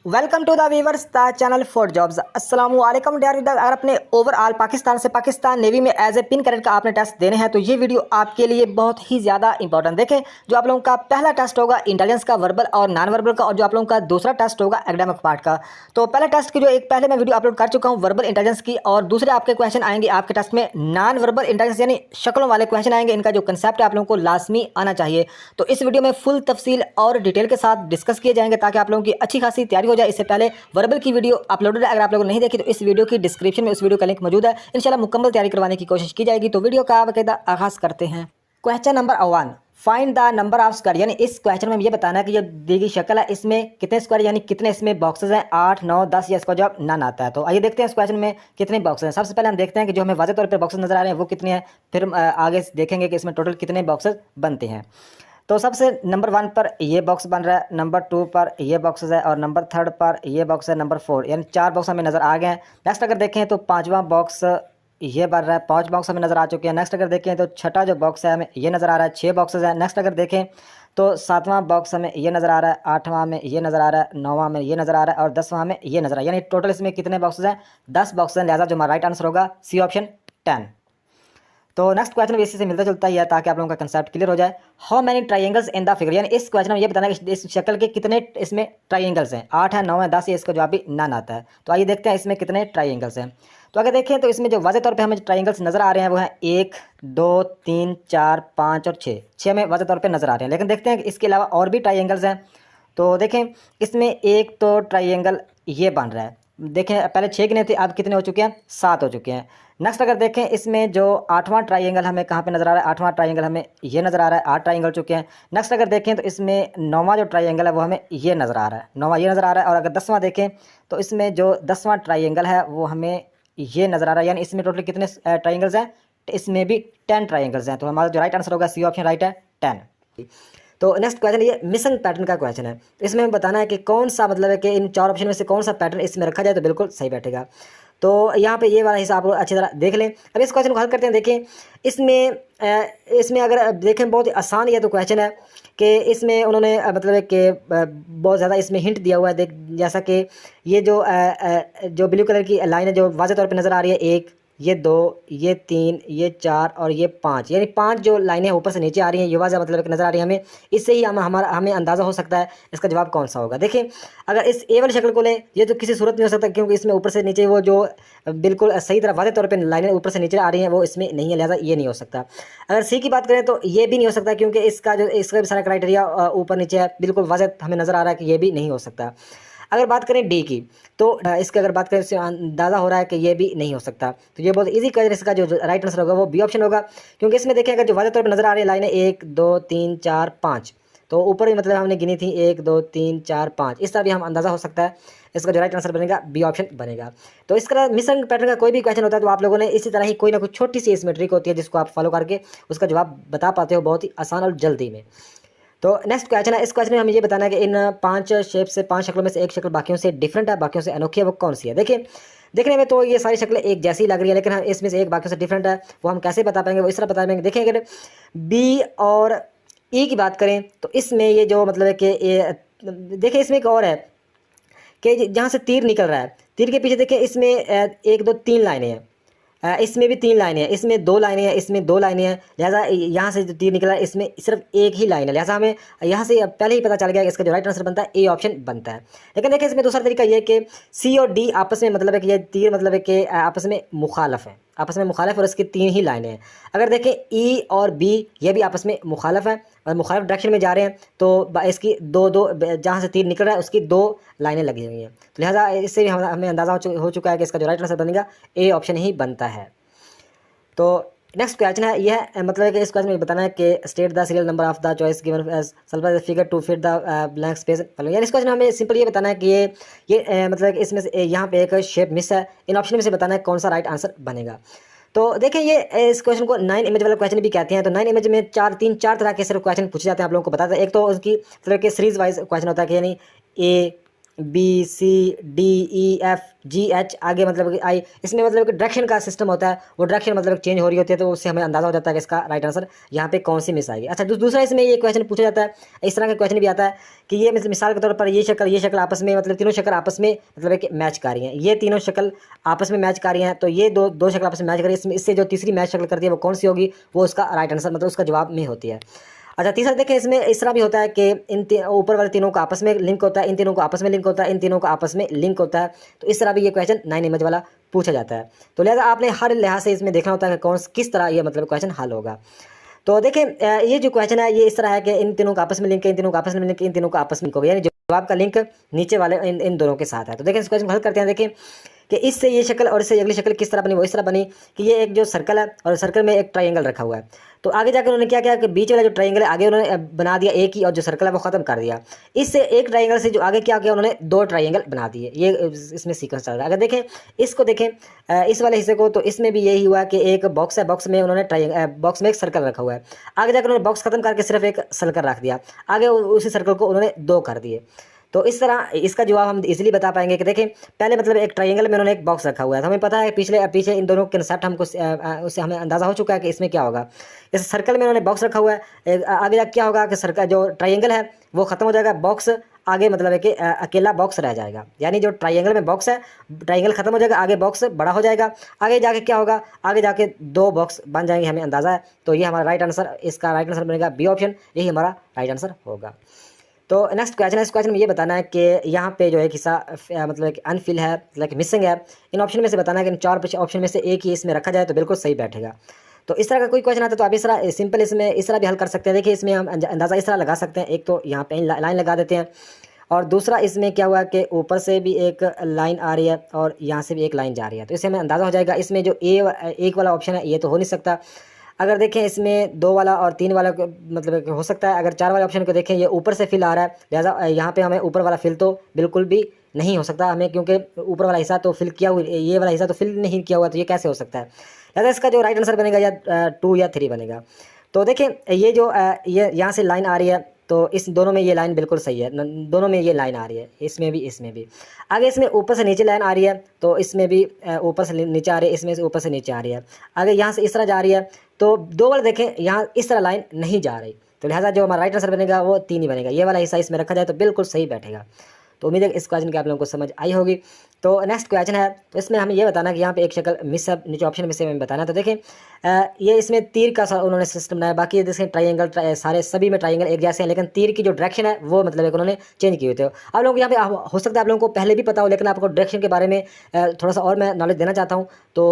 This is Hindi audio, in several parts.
Welcome to the viewers the channel for jobs. अस्सलाम वालेकुम डियर वीवर। अगर अपने ओवरऑल पाकिस्तान से पाकिस्तान नेवी में एज ए पिन कैडेट का आपने टेस्ट देने हैं तो ये वीडियो आपके लिए बहुत ही ज़्यादा इंपॉर्टेंट। देखें, जो आप लोगों का पहला टेस्ट होगा इंटेलिजेंस का, वर्बल और नॉन वर्बल का, और जो आप लोगों का दूसरा टेस्ट होगा एकेडमिक पार्ट का। तो पहले टेस्ट की जो एक पहले मैं वीडियो अपलोड कर चुका हूँ वर्बल इंटेलिजेंस की, और दूसरे आपके क्वेश्चन आएंगे आपके टेस्ट में नॉन वर्बल इंटेलिजेंस यानी शक्लों वाले क्वेश्चन आएंगे। इनका जो कंसेप्ट है आप लोगों को लाजमी आना चाहिए। तो इस वीडियो में फुल तफसील और डिटेल के साथ डिस्कस किए जाएंगे ताकि आप लोगों की अच्छी खासी तैयारी हो जाए। इससे पहले वर्बल की वीडियो अपलोडेड है, अगर आप लोगों ने नहीं देखी तो इस वीडियो की डिस्क्रिप्शन में उस वीडियो का लिंक मौजूद है। इंशाल्लाह मुकम्मल तैयारी करवाने की कोशिश की जाएगी। तो वीडियो का बाकायदा आगाज़ करते हैं। Question number 1, find the number of square. यानी इस क्वेश्चन में ये बताना है कि जो दी गई शक्ल है इसमें कितने स्क्वायर यानी कितने इसमें बॉक्सेस हैं, 8, 9, 10 या इसका जवाब नन आता है। तो आइए देखते हैं इस क्वेश्चन में कितने बॉक्सेस हैं। सबसे पहले हम देखते हैं कि जो हमें वाज़े तौर पर बॉक्सेस नजर आ रहे हैं वो कितने हैं, फिर हम आगे देखेंगे कि इसमें टोटल कितने बॉक्सेस बनते हैं। तो सबसे नंबर 1 पर ये बॉक्स बन रहा है, नंबर 2 पर ये बॉक्सेस है, और नंबर 3 पर ये बॉक्स है, नंबर 4 यानी 4 बॉक्स हमें नज़र आ गए हैं। नेक्स्ट अगर देखें तो 5वां बॉक्स ये बन रहा है, 5 बॉक्स हमें नज़र आ चुके हैं। नेक्स्ट अगर देखें तो छठा जो बॉक्स है हमें ये नज़र आ रहा है, 6 बॉक्सेस है। नेक्स्ट अगर देखें तो 7वां बॉक्स हमें ये नज़र आ रहा है, 8वां में ये नज़र आ रहा है, 9वां में ये नज़र आ रहा है, और 10वां में ये नज़र आ रहा है। यानी टोटल इसमें कितने बॉक्सेस हैं, 10 बॉक्सेस हैं। लिहाजा जो हमारा राइट आंसर होगा सी ऑप्शन 10। तो नेक्स्ट क्वेश्चन भी इसी से मिलता जुलता ही है ताकि आप लोगों का कंसेप्ट क्लियर हो जाए। How many triangles in the figure, यानी इस क्वेश्चन में ये बताना है कि इस शक्ल के कितने इसमें ट्राइंगल्स हैं, 8 है, 9 है, 10 है, इसका जवाब भी नन आता है। तो आइए देखते हैं इसमें कितने ट्राइंगल्स हैं। तो अगर देखें तो इसमें जो वाज़े तौर पे हमें ट्राइंगल्स नज़र आ रहे हैं वो हैं 1, 2, 3, 4, 5 और 6 हमें वाज़े तौर पे नज़र आ रहे हैं। लेकिन देखते हैं कि इसके अलावा और भी ट्राइंगल्स हैं। तो देखें इसमें एक तो ट्राइंगल ये बन रहा है, देखें पहले 6 गिने थे, अब कितने हो चुके हैं, 7 हो चुके हैं। नेक्स्ट अगर देखें इसमें जो 8वां ट्राइंगल हमें कहाँ पे नज़र आ रहा है, 8वां ट्राइंगल हमें ये नज़र आ रहा है, 8 ट्राइंगल चुके हैं। नेक्स्ट अगर देखें तो इसमें 9वां जो ट्राइंगल है वो हमें ये नज़र आ रहा है, 9वां ये नज़र आ रहा है। और अगर 10वां देखें तो इसमें जो 10वां ट्राइंगल है वो हमें ये नज़र आ रहा है। यानी इसमें टोटल कितने ट्राइंगल्स हैं, इसमें भी 10 ट्राइंगल्स हैं। तो हमारा जो राइट आंसर होगा सी ऑप्शन राइट है 10। तो नेक्स्ट क्वेश्चन ये मिसिंग पैटर्न का क्वेश्चन है। तो इसमें हमें बताना है कि कौन सा मतलब है कि इन 4 ऑप्शन में से कौन सा पैटर्न इसमें रखा जाए तो बिल्कुल सही बैठेगा। तो यहाँ पे ये वाला हिस्सा आप लोग अच्छी तरह देख लें। अब इस क्वेश्चन को हल करते हैं। देखें इसमें अगर देखें बहुत ही आसान ये तो क्वेश्चन है कि इसमें उन्होंने मतलब है कि बहुत ज़्यादा इसमें हिंट दिया हुआ है। देख जैसा कि ये जो ब्लू कलर की लाइन है जो वाज़े तौर पे नज़र आ रही है, 1, ये 2, ये 3, ये 4 और ये 5, यानी 5 जो लाइनें ऊपर से नीचे आ रही हैं ये वाज़ा मतलब कि नज़र आ रही है हमें। इससे ही हमें अंदाज़ा हो सकता है इसका जवाब कौन सा होगा। देखिए अगर इस ए वाली शक्ल को लें, ये तो किसी सूरत नहीं हो सकता क्योंकि इसमें ऊपर से नीचे वो जो बिल्कुल सही तरह वाज़े तौर पर लाइनें ऊपर से नीचे आ रही हैं वो इसमें नहीं है, लिहाजा ये नहीं हो सकता। अगर सी की बात करें तो ये भी नहीं हो सकता क्योंकि इसका भी सारा क्राइटेरिया ऊपर नीचे है, बिल्कुल वाज़े हमें नज़र आ रहा है कि ये भी नहीं हो सकता। अगर बात करें डी की तो इसकी अगर बात करें इससे अंदाज़ा हो रहा है कि ये भी नहीं हो सकता। तो ये बहुत इजी क्वेश्चन, इसका जो राइट आंसर होगा वो बी ऑप्शन होगा क्योंकि इसमें देखें अगर जो वाज़े तौर पर नज़र आ रही है लाइनें 1, 2, 3, 4, 5, तो ऊपर भी मतलब हमने गिनी थी 1, 2, 3, 4, 5, इस तरह भी हम अंदाज़ा हो सकता है। इसका जो राइट आंसर बनेगा बी ऑप्शन बनेगा। तो इस तरह मिसिंग पैटर्न का कोई भी क्वेश्चन होता है तो आप लोगों ने इसी तरह ही कोई ना कोई छोटी सी इसमें ट्रिक होती है जिसको आप फॉलो करके उसका जवाब बता पाते हो बहुत ही आसान और जल्दी में। तो नेक्स्ट क्वेश्चन है, इस क्वेश्चन में हमें ये बताना है कि इन 5 शेप से 5 शक्लों में से एक शक्ल बाकियों से डिफरेंट है, बाकियों से अनोखी है, वो कौन सी है। देखिए देखने में तो ये सारी शक्लें एक जैसी लग रही है लेकिन हम इसमें से एक बाकियों से डिफरेंट है, वो हम कैसे बता पाएंगे, वो इस तरह बता पाएंगे। देखिए अगर बी और ई की बात करें तो इसमें ये जो मतलब है कि देखिए इसमें एक और है कि जहाँ से तीर निकल रहा है, तीर के पीछे देखिए इसमें 1, 2, 3 लाइनें हैं, इसमें भी 3 लाइनें हैं, इसमें 2 लाइनें हैं, इसमें 2 लाइनें हैं। लिहाजा यहाँ से जो तीर निकला है इसमें सिर्फ एक ही लाइन है, लिहाजा हमें यहाँ से पहले ही पता चल गया कि इसका जो राइट आंसर बनता है ए ऑप्शन बनता है। लेकिन देखिए इसमें दूसरा तरीका ये कि सी और डी आपस में मतलब है कि ये तीर मतलब है कि आपस में मुखालफ है, आपस में मुखालफ, और इसकी 3 ही लाइनें हैं। अगर देखें ई और बी ये भी आपस में मुखालफ है और मुखालफ डायरेक्शन में जा रहे हैं तो इसकी दो जहाँ से तीर निकल रहा है उसकी 2 लाइनें लगी हुई हैं। तो लिहाजा इससे भी हमें अंदाज़ा हो चुका है कि इसका जो राइट आंसर बनेगा ए ऑप्शन ही बनता है। तो नेक्स्ट क्वेश्चन है यह मतलब है कि इस क्वेश्चन में बताना है कि state the serial number of the choice given as solve the figure to fit the blank space. यानी इस क्वेश्चन में हमें सिंपल ये बताना है कि ये मतलब है कि इसमें से यहाँ पे एक शेप मिस है, इन ऑप्शन में से बताना है कौन सा राइट आंसर बनेगा। तो देखें ये इस क्वेश्चन को 9 इमेज वाला क्वेश्चन भी कहते हैं। तो 9 इमेज में 4 तरह के सिर्फ क्वेश्चन पूछे जाते हैं, आप लोगों को बताते हैं। एक तो उसकी मतलब कि सीरीज वाइज क्वेश्चन होता है कि यानी ए BCDEFGH आगे मतलब कि I, इसमें मतलब कि डायरेक्शन का सिस्टम होता है, वो डायरेक्शन मतलब चेंज हो रही होती है, तो उससे हमें अंदाजा हो जाता है कि इसका राइट आंसर यहाँ पे कौन सी मिस आएगी। अच्छा, दूसरा इसमें ये क्वेश्चन पूछा जाता है, इस तरह का क्वेश्चन भी आता है कि ये मिसाल के तौर पर ये शक्ल आपस में मतलब तीनों शक्ल आपस में मतलब कि मैच कर रही हैं, ये तीनों शक्ल आपस में मैच कर रही हैं, तो ये दो शक्ल आपस में मैच कर रही है, इसमें इससे जो तीसरी मैच शक्ल करती है वो कौन सी होगी, वो उसका राइट आंसर मतलब उसका जवाब में होती है। अच्छा, तीसरा देखें, इसमें इस तरह भी होता है कि ऊपर वाले तीनों का आपस में लिंक होता है, इन तीनों को आपस में लिंक होता है, इन तीनों का आपस में लिंक होता है, तो इस तरह भी ये क्वेश्चन 9 इमेज वाला पूछा जाता है। तो लिहाजा आपने हर लिहाज से इसमें देखना होता है कि किस तरह ये मतलब क्वेश्चन हल होगा। तो देखें, ये जो क्वेश्चन है ये इस तरह है कि इन तीनों का आपस में लिंक है, इन तीनों का आपस में लिंक है, इन तीनों का आपस में लिंक होगा, यानी जवाब का लिंक नीचे वाले इन दोनों के साथ है। तो देखें, इस क्वेश्चन को हल करते हैं। देखें कि इससे ये शक्ल और इससे अगली शक्ल किस तरह बनी, वो इस तरह बनी कि ये एक जो सर्कल है और सर्कल में एक ट्रायंगल रखा हुआ है, तो आगे जाकर उन्होंने क्या किया कि बीच वाला जो ट्रायंगल है आगे उन्होंने बना दिया एक ही, और जो सर्कल है वो खत्म कर दिया। इससे एक ट्रायंगल से जो आगे क्या किया, उन्होंने 2 ट्रायंगल बना दिए। ये इसमें सीक्वेंस चल रहा है। अगर देखें इसको, देखें इस वाले हिस्से को, तो इसमें भी यही हुआ कि एक बॉक्स है, बॉक्स में उन्होंने बॉक्स में एक सर्कल रखा हुआ है, आगे जाकर उन्होंने बॉक्स खत्म करके सिर्फ एक सर्कल रख दिया, आगे उसी सर्कल को उन्होंने 2 कर दिए। तो इस तरह इसका जवाब हम इजीली बता पाएंगे कि देखें, पहले मतलब एक ट्रायंगल में उन्होंने एक बॉक्स रखा हुआ है, तो हमें पता है पीछे इन दोनों के कंसेप्ट हमको उससे हमें अंदाज़ा हो चुका है कि इसमें क्या होगा। इस सर्कल में उन्होंने बॉक्स रखा हुआ है, आगे जाकर क्या होगा कि सर्कल जो ट्रायंगल है वो खत्म हो जाएगा, बॉक्स आगे मतलब है कि अकेला बॉक्स रह जाएगा, यानी जो ट्रायंगल में बॉक्स है, ट्रायंगल खत्म हो जाएगा, आगे बॉक्स बड़ा हो जाएगा, आगे जाके क्या होगा, आगे जाके 2 बॉक्स बन जाएंगे, हमें अंदाज़ा है। तो ये हमारा राइट आंसर, इसका राइट आंसर बनेगा बी ऑप्शन, यही हमारा राइट आंसर होगा। तो नेक्स्ट क्वेश्चन है, इस क्वेश्चन में ये बताना है कि यहाँ पे जो एक हिस्सा मतलब कि अनफिल है, मतलब कि मिसिंग है, इन ऑप्शन में से बताना है कि इन 4 ऑप्शन में से एक ही इसमें रखा जाए तो बिल्कुल सही बैठेगा। तो इस तरह का कोई क्वेश्चन आता है तो आप इस तरह सिंपल इसमें इस तरह भी हल कर सकते हैं। देखिए, इसमें हम अंदाज़ा इस तरह लगा सकते हैं, एक तो यहाँ पे लाइन लगा देते हैं, और दूसरा इसमें क्या हुआ कि ऊपर से भी एक लाइन आ रही है और यहाँ से भी एक लाइन जा रही है, तो इससे हमें अंदाज़ा हो जाएगा इसमें जो एक वाला ऑप्शन है ये तो हो नहीं सकता। अगर देखें इसमें 2 वाला और 3 वाला मतलब कि हो सकता है। अगर 4 वाले ऑप्शन को देखें, ये ऊपर से फिल आ रहा है, लिहाजा यहाँ पे हमें ऊपर वाला फिल तो बिल्कुल भी नहीं हो सकता हमें, क्योंकि ऊपर वाला हिस्सा तो फिल किया हुआ, ये वाला हिस्सा तो फिल नहीं किया हुआ, तो ये कैसे हो सकता है। लिहाजा इसका जो राइट आंसर बनेगा या 2 या 3 बनेगा। तो देखें, ये जो ये यहाँ से लाइन आ रही है, तो इस दोनों में ये लाइन बिल्कुल सही है, दोनों में ये लाइन आ रही है, इसमें भी इसमें भी। आगे इसमें ऊपर से नीचे लाइन आ रही है, तो इसमें भी ऊपर से नीचे आ रही है, इसमें से ऊपर से नीचे आ रही है। आगे यहाँ से इस तरह जा रही है, तो 2 वाले देखें यहाँ इस तरह लाइन नहीं जा रही, तो लिहाजा जो हमारा राइट आंसर बनेगा वो 3 ही बनेगा। ये वाला हिस्सा इसमें रखा जाए तो बिल्कुल सही बैठेगा। तो उम्मीद है इस क्वेश्चन की आप लोगों को समझ आई होगी। तो नेक्स्ट क्वेश्चन है, तो इसमें हमें ये बताना कि यहाँ पे एक शक्ल मिस है, नीचे ऑप्शन में से हमें बताना है। तो देखें, ये इसमें तीर का उन्होंने सिस्टम बनाया, बाकी देखें ट्रायंगल सारे सभी में ट्रायंगल एक जैसे हैं, लेकिन तीर की जो डायरेक्शन है वो मतलब एक उन्होंने चेंज की हुई थी। आप लोगों को यहाँ पे हो सकता है आप लोगों को पहले भी पता हो, लेकिन आपको डायरेक्शन के बारे में थोड़ा सा और मैं नॉलेज देना चाहता हूँ। तो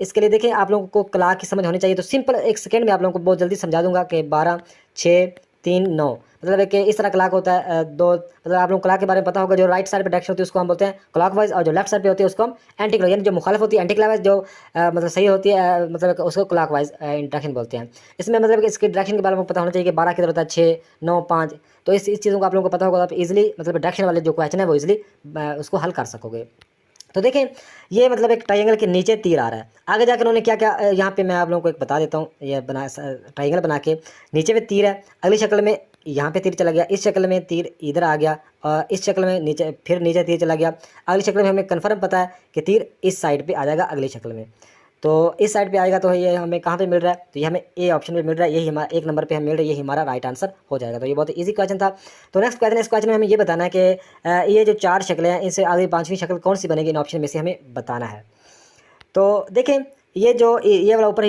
इसके लिए देखें, आप लोगों को क्लास की समझ होनी चाहिए, तो सिंपल 1 सेकेंड में आप लोगों को बहुत जल्दी समझा दूंगा कि 12 6 3 9 मतलब है कि इस तरह क्लाक होता है। 2 मतलब आप लोग क्लाक के बारे में पता होगा, जो राइट साइड पे डायरेक्शन होती है उसको हम बोलते हैं क्लॉकवाइज, और जो लेफ्ट साइड पे होती है उसको हम एंटी क्लॉक, यानी जो मुखालिफ होती है एंटी क्लॉकवाइज, जो मतलब सही होती है मतलब उसको क्लॉकवाइज डायरेक्शन बोलते हैं। इसमें मतलब कि इसकी डायरेक्शन के बारे में पता होना चाहिए कि 12 की जरूरत है, 6 9 5, तो इस चीज़ों को आप लोगों को पता होगा, तो आप इजीली मतलब डायरेक्शन वाले जो क्वेश्चन है वो इजीली उसको हल कर सकोगे। तो देखें, ये मतलब एक ट्रायंगल के नीचे तीर आ रहा है, आगे जाकर उन्होंने क्या क्या यहाँ पे मैं आप लोगों को एक बता देता हूँ। ये ट्रायंगल बना के नीचे में तीर है, अगली शक्ल में यहाँ पे तीर चला गया, इस शक्ल में तीर इधर आ गया, और इस शक्ल में नीचे फिर नीचे तीर चला गया, अगली शक्ल में हमें कन्फर्म पता है कि तीर इस साइड पे आ जाएगा अगली शक्ल में। तो इस साइड पे आएगा, तो ये हमें कहाँ पे मिल रहा है, तो ये हमें ए ऑप्शन पे मिल रहा है, यही हमारा 1 नंबर पे हमें मिल रहा है, यही हमारा राइट आंसर हो जाएगा। तो ये बहुत ईजी क्वेश्चन था। तो नेक्स्ट क्वेश्चन है, इस क्वेश्चन में हमें ये बताना है कि ये जो 4 शक्लें हैं इनसे आगे 5वीं शक्ल कौन सी बनेगी, इन ऑप्शन में से हमें बताना है। तो देखें, ये जो ये वाला ऊपर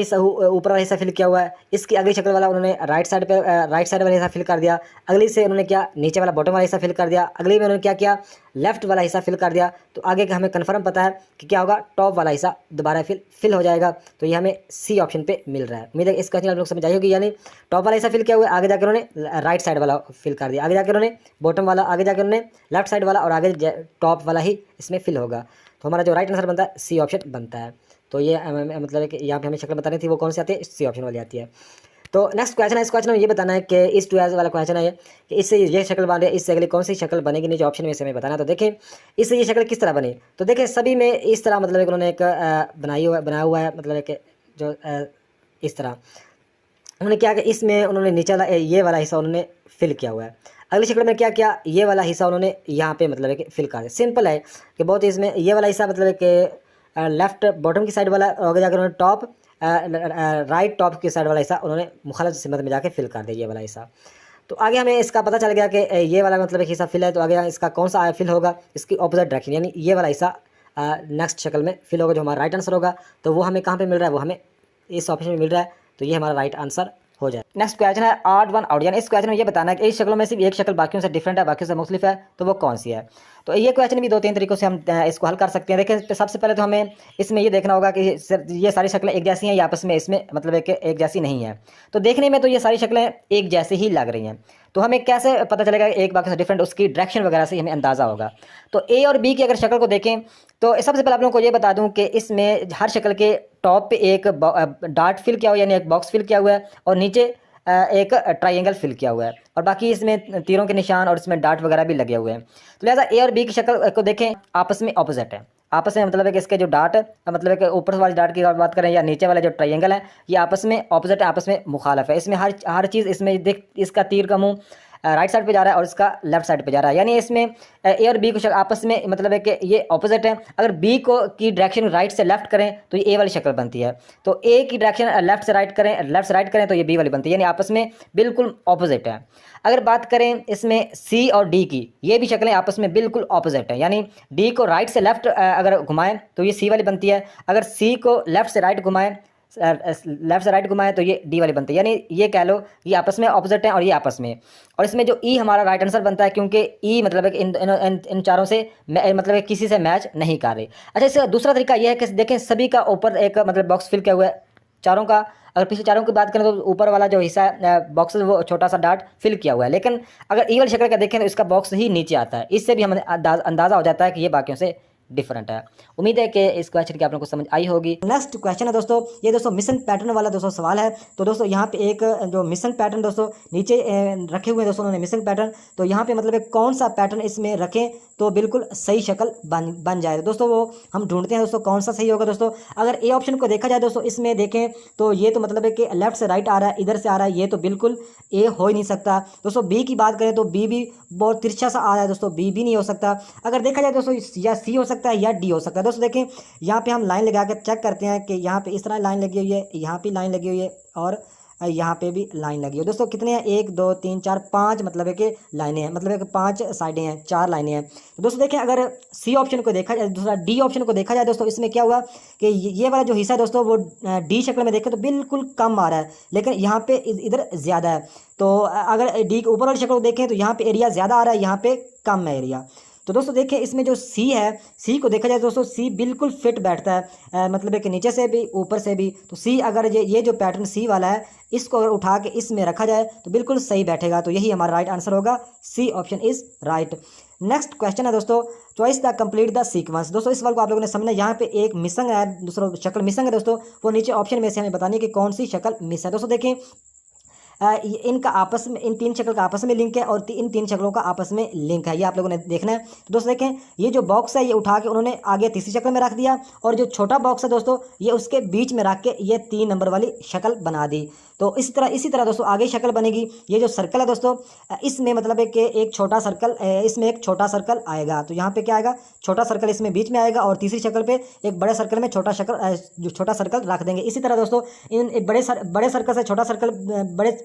वाला हिस्सा फिल किया हुआ है, इसकी अगली शक्ल वाला उन्होंने राइट साइड वाला हिस्सा फिल कर दिया, अगली से उन्होंने क्या नीचे वाला बॉटम वाला हिस्सा फिल कर दिया, अगली में उन्होंने क्या किया लेफ्ट वाला हिस्सा फिल कर दिया। तो आगे का हमें कन्फर्म पता है कि क्या होगा, टॉप वाला हिस्सा दोबारा फिल हो जाएगा, तो ये हमें सी ऑप्शन पे मिल रहा है। उम्मीद है इस क्वेश्चन आप लोग समझ आई होगी, यानी टॉप वाला हिस्सा फिल किया हुआ है, आगे जाकर उन्होंने राइट साइड वाला फिल कर दिया, आगे जाकर उन्होंने बॉटम वाला, आगे जाकर उन्होंने लेफ्ट साइड वाला, और आगे टॉप वाला ही इसमें फिल होगा। तो हमारा जो राइट आंसर बनता है सी ऑप्शन बनता है। तो ये मतलब है कि यहाँ पे हमें शक्ल बतानी थी, वो कौन सी आती है, सी ऑप्शन वाली आती है। तो नेक्स्ट क्वेश्चन है, इस क्वेश्चन में ये बताना है कि इस 2 वाला क्वेश्चन है ये कि इससे ये शक्ल बन रही है, इससे अगली कौन सी शक्ल बनेगी, नीचे ऑप्शन में से हमें बताना है। तो देखें, इससे ये शक्ल किस तरह बनी, तो देखें सभी में इस तरह मतलब उन्होंने एक बनाया हुआ है, मतलब कि जो इस तरह उन्होंने क्या कि इसमें उन्होंने नीचे वाला ये वाला हिस्सा उन्होंने फिल किया हुआ है, अगली शक्ल में क्या किया, ये वाला हिस्सा उन्होंने यहाँ पे मतलब है कि फिल कर दिया। सिंपल है कि बहुत इसमें ये वाला हिस्सा मतलब है कि लेफ्ट बॉटम की साइड वाला, आगे जाकर उन्होंने टॉप राइट टॉप की साइड वाला हिस्सा उन्होंने मुखालिफ सिमत में जाके फिल कर दिया ये वाला हिस्सा। तो आगे हमें इसका पता चल गया कि ये वाला मतलब एक हिस्सा फिल है, तो आगे इसका कौन सा फिल होगा, इसकी ऑपोजिट डायरेक्शन, यानी ये वाला हिस्सा नेक्स्ट शक्ल में फिल होगा, जो हमारा राइट आंसर होगा। तो वो हमें कहाँ पे मिल रहा है, वो हमें इस ऑप्शन में मिल रहा है, तो ये हमारा राइट आंसर हो जाए। नेक्स्ट क्वेश्चन है ऑड वन आउट, यानी इस क्वेश्चन में ये बताना है कि इस शक्लों में सिर्फ एक शक्ल बाकियों से डिफरेंट है, बाकियों से मुख्तलिफ है, तो वो कौन सी है। तो ये क्वेश्चन भी 2-3 तरीकों से हम इसको हल कर सकते हैं। देखिए सबसे पहले तो हमें इसमें ये देखना होगा कि ये सारी शक्लें एक जैसी हैं या आपस में इसमें मतलब है कि एक जैसी नहीं है। तो देखने में तो ये सारी शक्लें एक जैसी ही लग रही हैं, तो हमें कैसे पता चलेगा एक बाकी से डिफरेंट, उसकी डायरेक्शन वगैरह से हमें अंदाज़ा होगा। तो ए और बी की अगर शक्ल को देखें तो सबसे पहले आप लोगों को ये बता दूं कि इसमें हर शक्ल के टॉप पे एक डॉट फिल किया हुआ है, यानी एक बॉक्स फिल किया हुआ है, और नीचे एक ट्रायंगल फिल किया हुआ है, और बाकी इसमें तीरों के निशान और इसमें डॉट वगैरह भी लगे हुए हैं। तो लिहाजा ए और बी की शक्ल को देखें, आपस में ऑपोजिट है। आपस में मतलब है कि इसके जो डॉट मतलब है कि ऊपर वाले डॉट की बात करें या नीचे वाला जो ट्रायंगल है, ये आपस में ऑपोजिट है, आपस में मुखालिफ है। इसमें हर चीज़ इसमें देख, इसका तीर का मुँह राइट साइड पे जा रहा है और इसका लेफ्ट साइड पे जा रहा है, यानी इसमें ए और बी को आपस में मतलब है कि ये ऑपोजिट है। अगर बी को की डायरेक्शन राइट से लेफ्ट करें तो ये ए वाली शक्ल बनती है, तो ए की डायरेक्शन लेफ्ट से राइट करें तो ये बी वाली बनती है, यानी आपस में बिल्कुल ऑपोजिट है। अगर बात करें इसमें सी और डी की, ये भी शक्लें आपस में बिल्कुल ऑपोजिट है, यानी डी को राइट से लेफ्ट अगर घुमाएं तो ये सी वाली बनती है, अगर सी को लेफ्ट से राइट घुमाएं तो ये डी वाली बनती है, यानी ये कह लो ये आपस में ऑपोजिट है और ये आपस में। और इसमें जो ई हमारा राइट आंसर बनता है, क्योंकि ई मतलब है कि इन चारों से मतलब है किसी से मैच नहीं कर रही। अच्छा, इसका दूसरा तरीका यह है कि देखें सभी का ऊपर एक मतलब बॉक्स फिल किया हुआ है, चारों का। अगर पिछले चारों की बात करें तो ऊपर वाला जो हिस्सा बॉक्स वो छोटा सा डॉट फिल किया हुआ है, लेकिन अगर ई वाली शक्ल का देखें तो इसका बॉक्स ही नीचे आता है। इससे भी हमें अंदाज़ा हो जाता है कि ये बाकियों से डिफरेंट है। उम्मीद है कि इस क्वेश्चन की आप लोगों को समझ आई होगी। नेक्स्ट क्वेश्चन है दोस्तों, ये दोस्तों मिशन पैटर्न वाला दोस्तों सवाल है। तो दोस्तों यहाँ पे एक जो मिशन पैटर्न दोस्तों नीचे रखे हुए हैं दोस्तों उन्होंने मिशन पैटर्न, तो यहाँ पे मतलब कौन सा पैटर्न इसमें रखें तो बिल्कुल सही शक्ल बन जाए। तो दोस्तों वो हम ढूंढते हैं दोस्तों कौन सा सही होगा। दोस्तों अगर ए ऑप्शन को देखा जाए दोस्तों, इसमें देखें तो ये तो मतलब है कि लेफ्ट से राइट आ रहा है, इधर से आ रहा है, ये तो बिल्कुल ए हो ही नहीं सकता। दोस्तों बी की बात करें तो बी भी बहुत तिरछा सा आ रहा है दोस्तों, बी भी नहीं हो सकता। अगर देखा जाए दोस्तों या सी हो सकता है या डी हो सकता है। दोस्तों देखें यहाँ पे हम लाइन लगा कर चेक करते हैं कि यहाँ पे इस तरह लाइन लगी हुई है, यहाँ पे लाइन लगी हुई है और यहाँ पे भी लाइन लगी है। दोस्तों कितने हैं, 1 2 3 4 5 मतलब है कि लाइनें हैं, मतलब है कि 5 साइडें हैं, 4 लाइनें हैं। तो दोस्तों देखें अगर सी ऑप्शन को देखा जाए, दूसरा डी ऑप्शन को देखा जाए दोस्तों, इसमें क्या हुआ कि ये वाला जो हिस्सा है दोस्तों वो डी शक्ल में देखें तो बिल्कुल कम आ रहा है, लेकिन यहाँ पे इधर ज़्यादा है। तो अगर डी के ऊपर वाली शक्ल को देखें तो यहाँ पे एरिया ज़्यादा आ रहा है, यहाँ पे कम है एरिया। तो दोस्तों देखिए इसमें जो सी है, सी को देखा जाए दोस्तों सी बिल्कुल फिट बैठता है, मतलब है कि नीचे से भी ऊपर से भी। तो सी अगर ये जो पैटर्न सी वाला है, इसको अगर उठा के इसमें रखा जाए तो बिल्कुल सही बैठेगा। तो यही हमारा राइट आंसर होगा, C option is right. Next question है दोस्तों, choice the complete the sequence. दोस्तों इस सवाल को आप लोगों ने समझना, यहाँ पे एक मिसिंग है, दूसरा शक्ल मिसिंग है दोस्तों, वो नीचे ऑप्शन में से हमें बतानी है कि कौन सी शक्ल मिस है। दोस्तों देखें इनका आपस में, इन 3 शक्ल का आपस में लिंक है और इन 3 शक्लों का आपस में लिंक है, ये आप लोगों ने देखना है। तो दोस्तों देखें ये जो बॉक्स है ये उठा के उन्होंने आगे तीसरी शक्ल में रख दिया, और जो छोटा बॉक्स है दोस्तों ये उसके बीच में रख के ये 3 नंबर वाली शक्ल बना दी। तो इसी तरह दोस्तों आगे शक्ल बनेगी। ये जो सर्कल है दोस्तों, इसमें मतलब है कि एक छोटा सर्कल, इसमें एक छोटा सर्कल आएगा, तो यहाँ पे क्या आएगा, छोटा सर्कल इसमें बीच में आएगा, और तीसरी शक्ल पे एक बड़े सर्कल में छोटा सर्कल रख देंगे। इसी तरह दोस्तों इन बड़े सर्कल से छोटा सर्कल,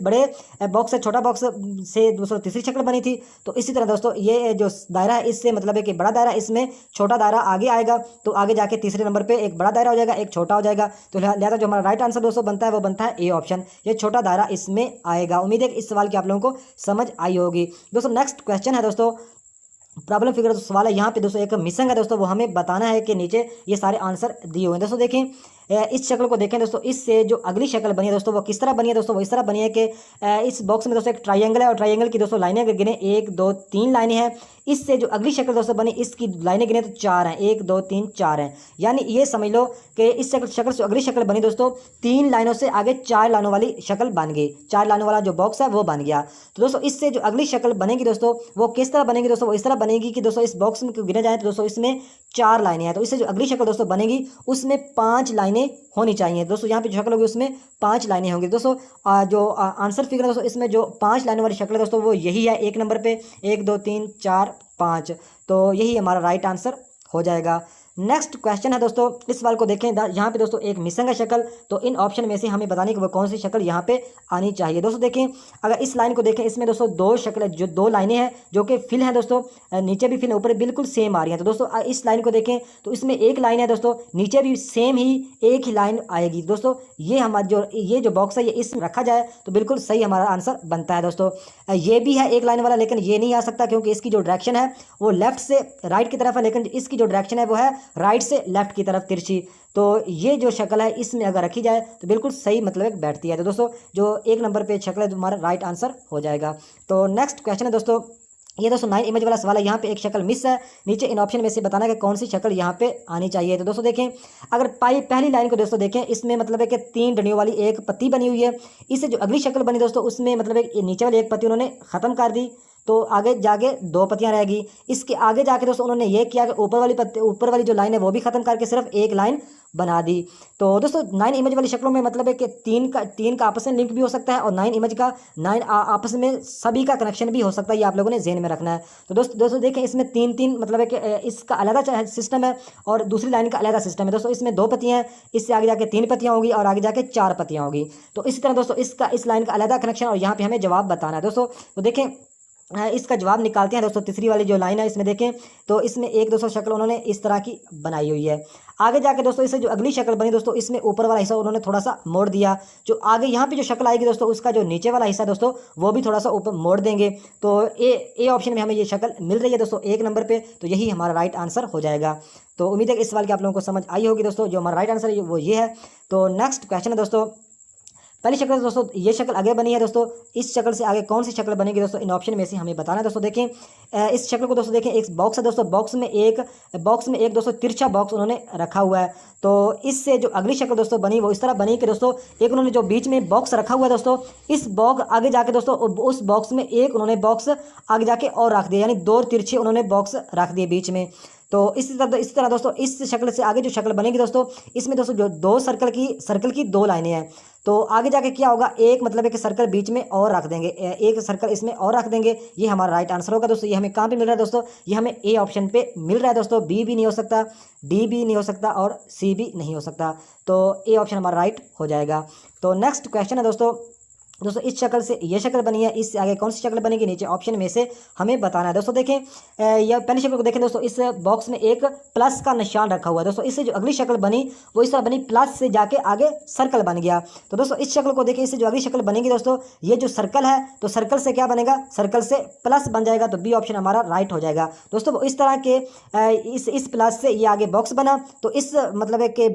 बड़े बॉक्स से छोटा बॉक्स से दोस्तों तीसरी शक्ल बनी थी। तो इसी तरह दोस्तों ये जो दायरा है, इससे मतलब है कि बड़ा दायरा, इसमें छोटा दायरा आगे आएगा, तो आगे जाके तीसरे नंबर पे एक बड़ा दायरा हो जाएगा, एक छोटा हो जाएगा। तो लिहाजा जो हमारा राइट आंसर दोस्तों बनता है वो बनता है ए ऑप्शन, ये छोटा दायरा इसमें आएगा। उम्मीद है कि इस सवाल की आप लोगों को समझ आई होगी। दोस्तों नेक्स्ट क्वेश्चन है दोस्तों, प्रॉब्लम फिगर सवाल है। यहाँ पे दोस्तों एक मिसिंग है दोस्तों, वो हमें बताना है कि नीचे ये सारे आंसर दिए हुए हैं। दोस्तों देखें इस शक्ल को देखें दोस्तों, इससे जो अगली शक्ल बनी है दोस्तों वो किस तरह बनी है दोस्तों, वो इस तरह बनी है कि इस बॉक्स में दोस्तों एक ट्रायंगल है, और ट्रायंगल की दोस्तों लाइनें अगर गिने 1 2 3 लाइनें हैं। इससे जो अगली शक्ल दोस्तों बनी, इसकी लाइनें गिने तो 4 हैं, 1 2 3 4 हैं। यानी ये समझ लो कि इस शक्ल से अगली शक्ल बनी दोस्तों 3 लाइनों से आगे 4 लाइनों वाली शक्ल बन गई, 4 लाइनों वाला जो बॉक्स है वो बन गया। तो दोस्तों इससे जो अगली शक्ल बनेगी दोस्तों वो किस तरह बनेगी दोस्तों, वो इस तरह बनेगी कि दोस्तों इस बॉक्स में गिने जाए तो दोस्तों इसमें 4 लाइनें हैं, तो इससे जो अगली शक्ल दोस्तों बनेगी उसमें 5 लाइनें लाइनें होनी चाहिए दोस्तों। यहाँ पे जो शक्ल होगी उसमें 5 लाइनें होंगी दोस्तों। जो आंसर फिगर है दोस्तों, इसमें जो 5 लाइनों वाली शक्ल है दोस्तों वो यही है, 1 नंबर पे 1 2 3 4 5। तो यही हमारा राइट आंसर हो जाएगा। नेक्स्ट क्वेश्चन है दोस्तों, इस सवाल को देखें। यहाँ पे दोस्तों एक मिसिंग है शक्ल, तो इन ऑप्शन में से हमें बताने कि वो कौन सी शक्ल यहाँ पे आनी चाहिए। दोस्तों देखें, अगर इस लाइन को देखें, इसमें दोस्तों 2 शक्ल, जो 2 लाइनें हैं जो कि फिल हैं दोस्तों, नीचे भी फिल ऊपर बिल्कुल सेम आ रही हैं। तो दोस्तों इस लाइन को देखें तो इसमें एक लाइन है दोस्तों, नीचे भी सेम ही एक ही लाइन आएगी दोस्तों। ये हमारा ये जो बॉक्स है ये इसमें रखा जाए तो बिल्कुल सही हमारा आंसर बनता है दोस्तों। ये भी है एक लाइन वाला, लेकिन ये नहीं आ सकता क्योंकि इसकी जो डायरेक्शन है वो लेफ्ट से राइट की तरफ है, लेकिन इसकी जो डायरेक्शन है वो है राइट से लेफ्ट की तरफ तिरछी। तो ये जो शक्ल है इसमें अगर रखी जाए तो बिल्कुल सही मतलब बैठती है। तो दोस्तों जो 1 नंबर पे शक्ल है तुम्हारा राइट आंसर हो जाएगा। तो नेक्स्ट क्वेश्चन है दोस्तों, ये दोस्तों 9 इमेज वाला सवाल है। यहाँ पे एक शक्ल मिस है, नीचे इन ऑप्शन में से बताना कि कौन सी शक्ल यहाँ पे आनी चाहिए। तो दोस्तों देखें, अगर पहली लाइन को दोस्तों देखें, इसमें मतलब है कि 3 डंडियों वाली एक पत्ती बनी हुई है। इससे जो अगली शक्ल बनी दोस्तों उसमें मतलब एक नीचे वाली एक पत्ती उन्होंने ख़त्म कर दी, तो आगे जाके 2 पत्तियां रहेगी। इसके आगे जाके दोस्तों उन्होंने ये किया कि ऊपर वाली जो लाइन है वो भी खत्म करके सिर्फ एक लाइन बना दी। तो दोस्तों 9 इमेज वाली शक्लों में मतलब है कि 3 का आपस में लिंक भी हो सकता है और 9 इमेज का 9 आपस में सभी का कनेक्शन भी हो सकता है। ये आप लोगों ने ज़हन में रखना है। तो दोस्तों देखें, इसमें 3 मतलब है कि इसका अलग सिस्टम है और दूसरी लाइन का अलग सिस्टम है दोस्तों। इसमें 2 पत्तियां हैं, इससे आगे जाके 3 पत्तियां होगी और आगे जाके 4 पत्तियां होगी। तो इसी तरह दोस्तों इस लाइन का अलग कनेक्शन और यहाँ पे हमें जवाब बताना है दोस्तों। तो देखें, इसका जवाब निकालते हैं दोस्तों। तीसरी वाली जो लाइन है इसमें देखें तो इसमें एक दोस्तों शक्ल उन्होंने इस तरह की बनाई हुई है। आगे जाके दोस्तों इससे जो अगली शक्ल बनी दोस्तों, इसमें ऊपर वाला हिस्सा उन्होंने थोड़ा सा मोड़ दिया। जो आगे यहाँ पे जो शक्ल आएगी दोस्तों, उसका जो नीचे वाला हिस्सा दोस्तों वो भी थोड़ा सा ऊपर मोड़ देंगे। तो ए ऑप्शन में हमें ये शक्ल मिल रही है दोस्तों 1 नंबर पे। तो यही हमारा राइट आंसर हो जाएगा। तो उम्मीद है कि इस सवाल की आप लोगों को समझ आई होगी दोस्तों। जो हमारा राइट आंसर है वो ये है। तो नेक्स्ट क्वेश्चन है दोस्तों, पहली शक्ल दोस्तों ये शक्ल आगे बनी है दोस्तों। इस शक्ल से आगे कौन सी शक्ल बनेगी दोस्तों, इन ऑप्शन में से हमें बताना है दोस्तों। देखें, इस शक्ल को दोस्तों देखें, एक बॉक्स है दोस्तों, बॉक्स में एक दोस्तों तिरछा बॉक्स उन्होंने रखा हुआ है। तो इससे जो अगली शक्ल दोस्तों बनी वो इस तरह बनी कि दोस्तों एक उन्होंने जो बीच में बॉक्स रखा हुआ है दोस्तों, इस बॉक्स आगे जाके दोस्तों उस बॉक्स में एक उन्होंने बॉक्स आगे जाके और रख दिया, यानी 2 तिरछे उन्होंने बॉक्स रख दिए बीच में। तो इस तरह दोस्तों इस शक्ल से आगे जो शक्ल बनेगी दोस्तों, इसमें दोस्तों जो 2 सर्कल की 2 लाइनें हैं। तो आगे जाके क्या होगा, एक मतलब है कि सर्कल बीच में और रख देंगे, एक सर्कल इसमें और रख देंगे। ये हमारा राइट आंसर होगा दोस्तों। ये हमें कहाँ पे मिल रहा है दोस्तों, ये हमें ए ऑप्शन पे मिल रहा है दोस्तों। बी भी नहीं हो सकता, डी भी नहीं हो सकता और सी भी नहीं हो सकता। तो ए ऑप्शन हमारा राइट हो जाएगा। तो नेक्स्ट क्वेश्चन है दोस्तों इस शक्ल से ये शक्ल बनी है, इससे आगे कौन सी शक्ल बनेगी, नीचे ऑप्शन में से हमें बताना है दोस्तों। देखें, यह पहली शक्ल को देखें दोस्तों, इस बॉक्स में एक प्लस का निशान रखा हुआ है दोस्तों। इससे जो अगली शक्ल बनी वो इस तरह बनी, प्लस से जाके आगे सर्कल बन गया। तो दोस्तों इस शक्ल को देखें, इससे जो अगली शक्ल बनेगी दोस्तों, ये जो सर्कल है तो सर्कल से क्या बनेगा, सर्कल से प्लस बन जाएगा। तो बी ऑप्शन हमारा राइट हो जाएगा दोस्तों। इस तरह के इस प्लस से ये आगे बॉक्स बना, तो इस मतलब है कि